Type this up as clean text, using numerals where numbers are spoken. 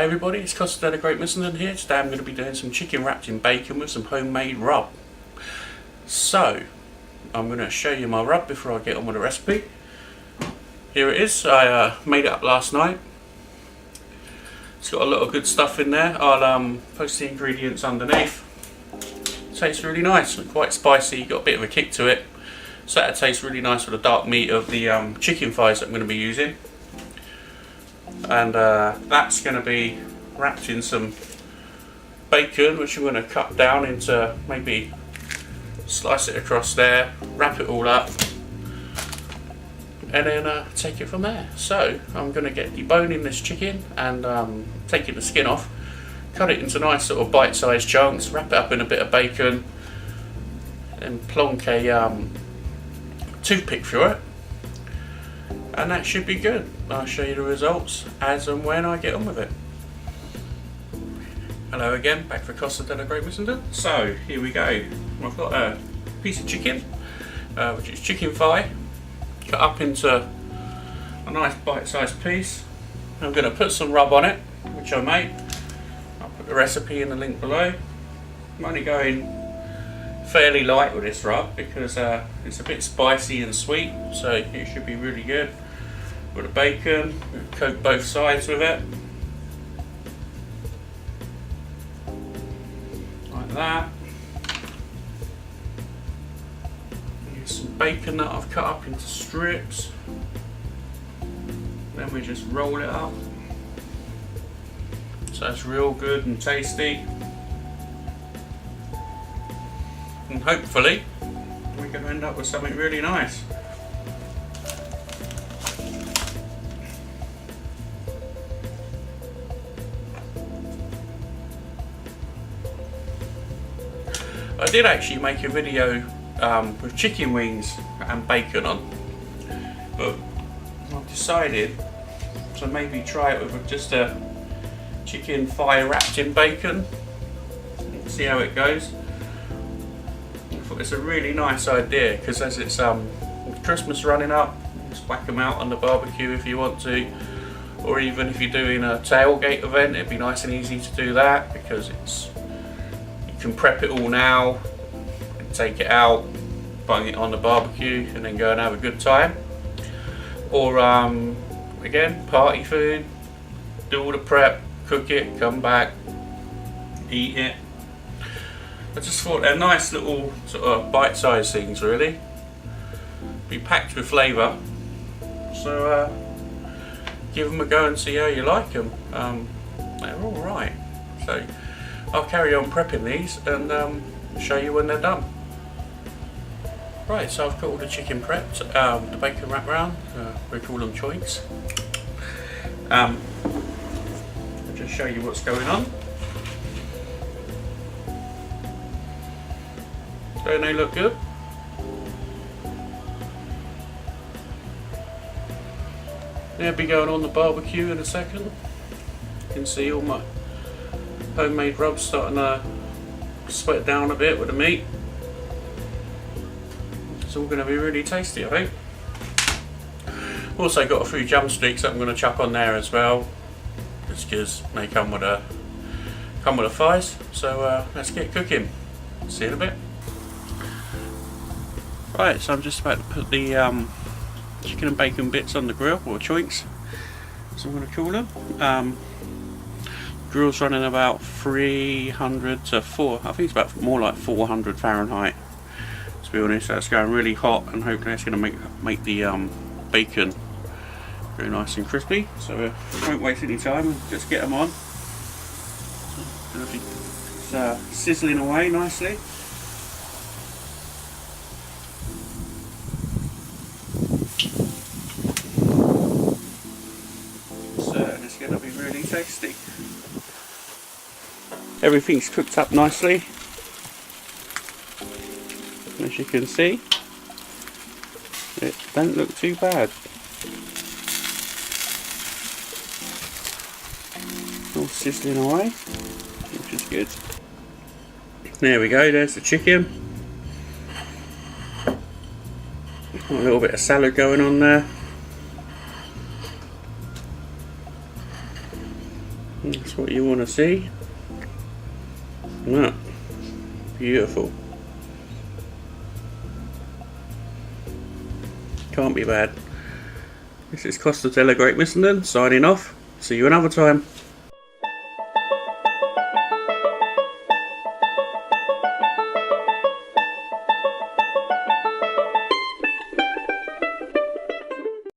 Hi everybody, it's Costa the Great Missenden here. Today I'm going to be doing some chicken wrapped in bacon with some homemade rub. So, I'm going to show you my rub before I get on with the recipe. Here it is, I made it up last night. It's got a lot of good stuff in there. I'll post the ingredients underneath. Tastes really nice and quite spicy, got a bit of a kick to it. So that tastes really nice with the dark meat of the chicken thighs that I'm going to be using. And that's going to be wrapped in some bacon, which I'm going to cut down into, maybe slice it across there, wrap it all up, and then take it from there. So I'm going to get deboning this chicken and taking the skin off, cut it into nice sort of bite-sized chunks, wrap it up in a bit of bacon, and plonk a toothpick through it. And that should be good. I'll show you the results as and when I get on with it. Hello again, back for Costa the Great Missenden. So here we go. I've got a piece of chicken, which is chicken thigh, cut up into a nice bite-sized piece. I'm going to put some rub on it, which I made. I'll put the recipe in the link below. I'm only going fairly light with this rub because it's a bit spicy and sweet, so it should be really good. With the bacon, coat both sides with it, like that. Here's some bacon that I've cut up into strips. Then we just roll it up, so it's real good and tasty. And hopefully we can end up with something really nice. I did actually make a video with chicken wings and bacon on, but I've decided to maybe try it with just a chicken thigh wrapped in bacon and see how it goes. I thought it's a really nice idea because as it's Christmas running up, just whack them out on the barbecue if you want to, or even if you're doing a tailgate event, it'd be nice and easy to do that because you can prep it all now and take it out, bung it on the barbecue and then go and have a good time. Or again, party food, do all the prep, cook it, come back, eat it. I just thought they're nice little sort of bite-sized things, really. Be packed with flavour. So give them a go and see how you like them. They're all right. So I'll carry on prepping these and show you when they're done. Right, so I've got all the chicken prepped, the bacon wrapped round. We call them choinks. I'll just show you what's going on. Don't they look good? They'll be going on the barbecue in a second. You can see all my homemade rub starting to sweat down a bit with the meat. It's all going to be really tasty, I think. Also got a few drumsticks that I'm going to chuck on there as well, just because they come with the thighs. So let's get cooking. See you in a bit. Right, so I'm just about to put the chicken and bacon bits on the grill, or choinks, so I'm going to cool them. Grill's running about 300 to 4, I think it's about more like 400 Fahrenheit, to be honest. So it's going really hot and hopefully it's going to make the bacon very nice and crispy. So we won't waste any time and just get them on. It's sizzling away nicely. It's going to be really tasty. Everything's cooked up nicely, as you can see. It don't look too bad. All sizzling away, which is good. There we go, there's the chicken. A little bit of salad going on there. That's what you want to see. Yeah. Beautiful. Can't be bad. This is Costa Della Great Missenden signing off. See you another time.